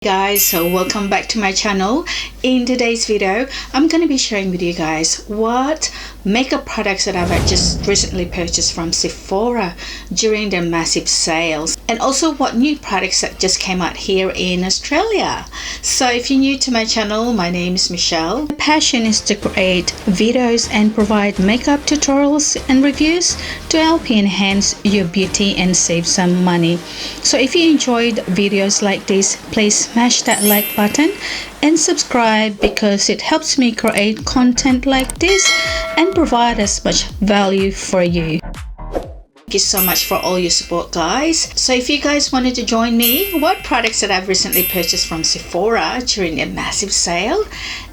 Guys, so welcome back to my channel. In today's video I'm going to be sharing with you guys what makeup products that I've just recently purchased from Sephora during their massive sales, and also what new products that just came out here in Australia. So if you're new to my channel, my name is Michelle. My passion is to create videos and provide makeup tutorials and reviews to help you enhance your beauty and save some money. So if you enjoyed videos like this, please smash that like button and subscribe, because it helps me create content like this and provide as much value for you. Thank you so much for all your support, guys. So if you guys wanted to join me, what products that I've recently purchased from Sephora during a massive sale,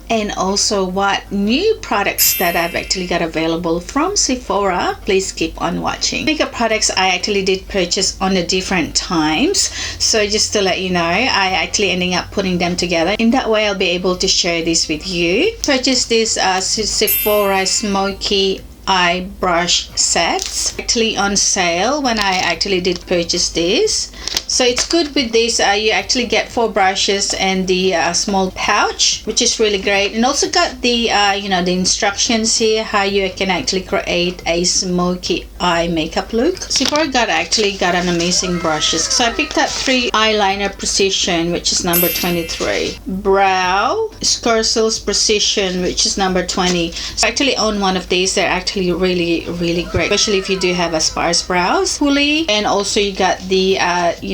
and also what new products that I've actually got available from Sephora, please keep on watching. Makeup products I actually did purchase on the different times, so just to let you know, I actually ending up putting them together. In that way I'll be able to share this with you. Purchased this Sephora Smoky eye brush sets, actually on sale when I actually did purchase this. So it's good with this, you actually get 4 brushes and the small pouch, which is really great, and also got the the instructions here how you can actually create a smoky eye makeup look. Sephora actually got an amazing brushes. So I picked up 3 eyeliner precision, which is number 23, brow Scarcel's precision, which is number 20. So I actually own one of these. They're actually really great, especially if you do have a sparse brows fully. And also you got the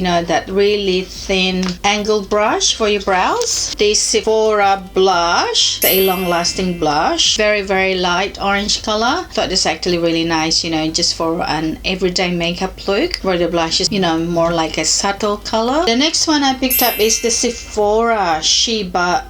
that really thin angled brush for your brows. The Sephora blush, a long-lasting blush, very light orange color. Thought this actually really nice, just for an everyday makeup look, where the blush is more like a subtle color. The next one I picked up is the Sephora Shea Butter.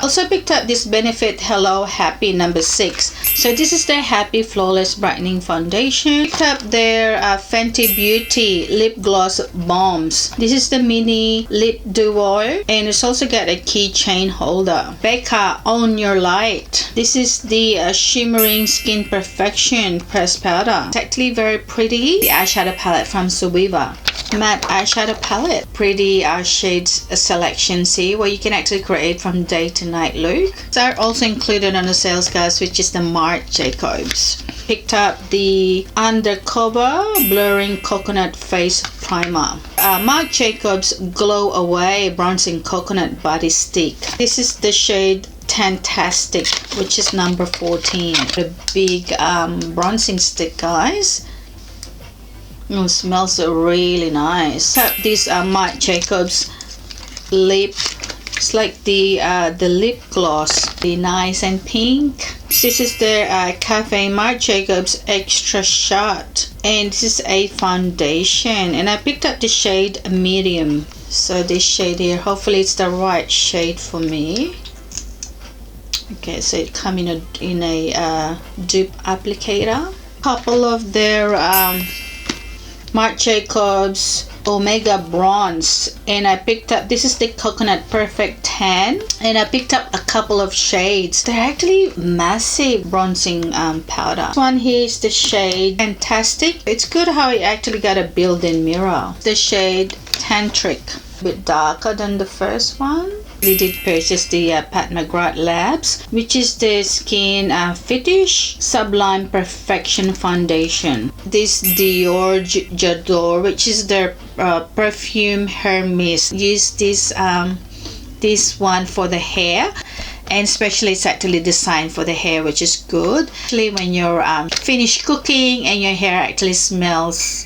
Also picked up this Benefit Hello Happy number 6. So this is their Happy Flawless Brightening Foundation. Picked up their Fenty Beauty Lip Gloss Bombs. This is the mini lip duo, and it's also got a keychain holder. Becca Own Your Light. This is the Shimmering Skin Perfection Pressed Powder. It's actually very pretty. The eyeshadow palette from Subiva. Matte eyeshadow palette. Pretty shades selection, see, where you can actually create from day to night look. They're also included on the sales, guys, which is the Marc Jacobs. Picked up the Undercover Blurring Coconut Face Primer. Marc Jacobs Glow Away Bronzing Coconut Body Stick. This is the shade Fantastic, which is number 14. The big bronzing stick, guys. It smells really nice. This Marc Jacobs lip. It's like the lip gloss, the nice and pink. This is the Cafe Marc Jacobs Extra Shot, and this is a foundation, and I picked up the shade medium. So this shade here, hopefully it's the right shade for me. Okay, so it comes in a dupe applicator. Couple of their Marc Jacobs Omega Bronze, and I picked up, this is the Coconut Perfect Tan, and I picked up a couple of shades. They're actually massive bronzing powder. This one here is the shade Fantastic. It's good how it actually got a built-in mirror. The shade Tantric, a bit darker than the first one. We did purchase the Pat McGrath Labs, which is the Skin Fetish Sublime Perfection Foundation. This Dior J'adore, which is their perfume hair mist. Use this one for the hair, and especially it's actually designed for the hair, which is good. Actually, when you're finished cooking and your hair actually smells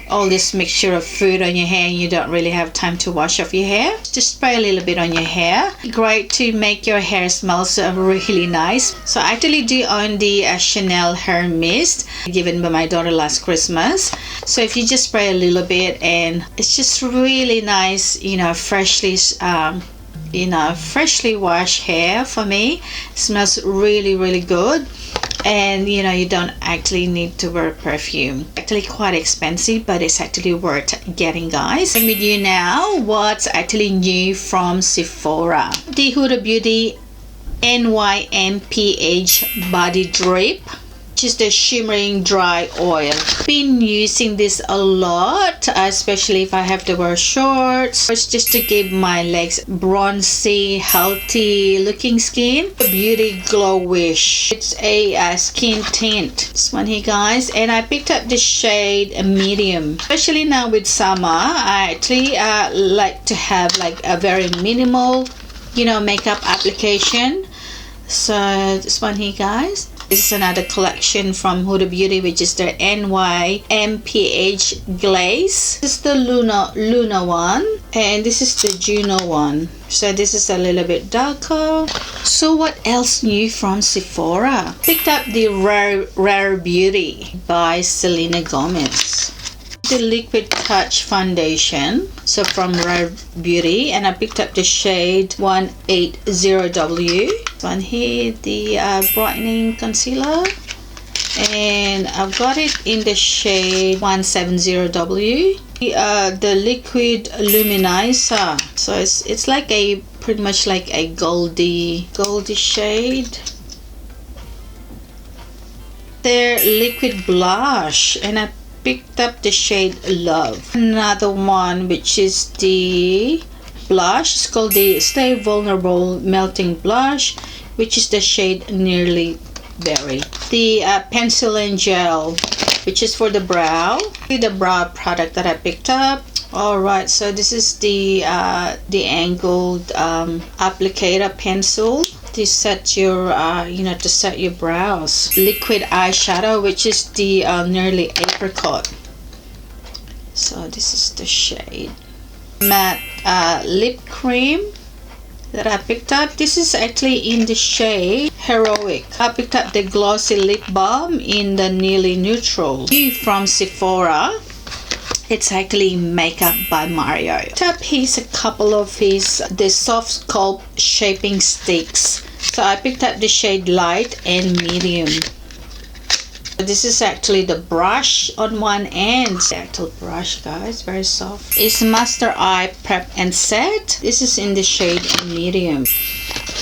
all this mixture of food on your hair and you don't really have time to wash off your hair, just spray a little bit on your hair. Great to make your hair smell really nice. So I actually do own the Chanel hair mist given by my daughter last Christmas. So if you just spray a little bit, and it's just really nice, freshly washed hair for me. It smells really good. And you don't actually need to wear perfume. Actually quite expensive, but it's actually worth getting, guys. And with you now, what's actually new from Sephora. The Huda Beauty NYMPH Body Drip Just the shimmering dry oil. Been using this a lot, especially if I have to wear shorts. It's just to give my legs bronzy, healthy looking skin. Beauty Glow Wish. It's a skin tint. This one here, guys, and I picked up the shade medium. Especially now with summer, I actually like to have like a very minimal, you know, makeup application. So this one here, guys. This is another collection from Huda Beauty, which is the NY MPH Glaze. This is the Luna one, and this is the Juno one. So this is a little bit darker. So what else new from Sephora? Picked up the Rare Beauty by Selena Gomez. The Liquid Touch Foundation, so from Rare Beauty, and I picked up the shade 180W. One here, the brightening concealer, and I've got it in the shade 170W. The Liquid Luminizer, so it's like a pretty much like a goldy shade. Their Liquid Blush, and I picked up the shade Love. Another one, which is the blush. It's called the Stay Vulnerable Melting Blush, which is the shade Nearly Berry. The pencil and gel, which is for the brow. The brow product that I picked up. Alright, so this is the angled applicator pencil to set your to set your brows. Liquid eyeshadow, which is the Nearly Apricot. So this is the shade. Matte lip cream that I picked up. This is actually in the shade Heroic. I picked up the glossy lip balm in the Nearly Neutral. From Sephora. It's actually Makeup by Mario. Here's a couple of the soft sculpt shaping sticks. So I picked up the shade Light and Medium. This is actually the brush on one end. The actual brush, guys, very soft. It's Master Eye Prep and Set. This is in the shade Medium.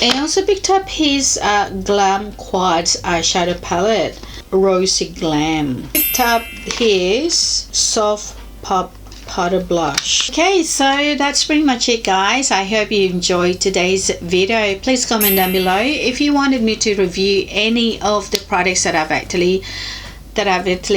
And I also picked up his Glam Quads eyeshadow palette, Rosy Glam. Picked up his Soft Pop Powder Blush. Okay, so that's pretty much it, guys. I hope you enjoyed today's video. Please comment down below if you wanted me to review any of the products that I've actually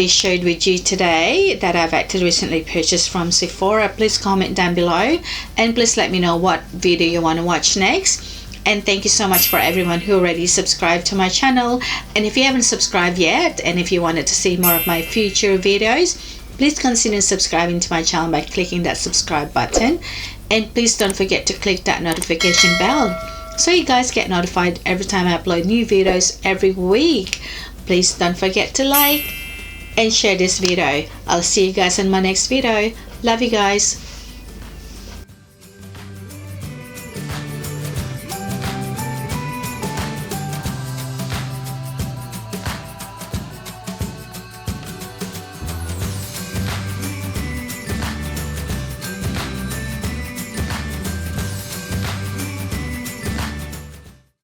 shared with you today, that I've actually recently purchased from Sephora. Please comment down below, and please let me know what video you want to watch next. And thank you so much for everyone who already subscribed to my channel. And if you haven't subscribed yet, and if you wanted to see more of my future videos, please consider subscribing to my channel by clicking that subscribe button, and please don't forget to click that notification bell so you guys get notified every time I upload new videos every week. Please don't forget to like and share this video. I'll see you guys in my next video. Love you guys.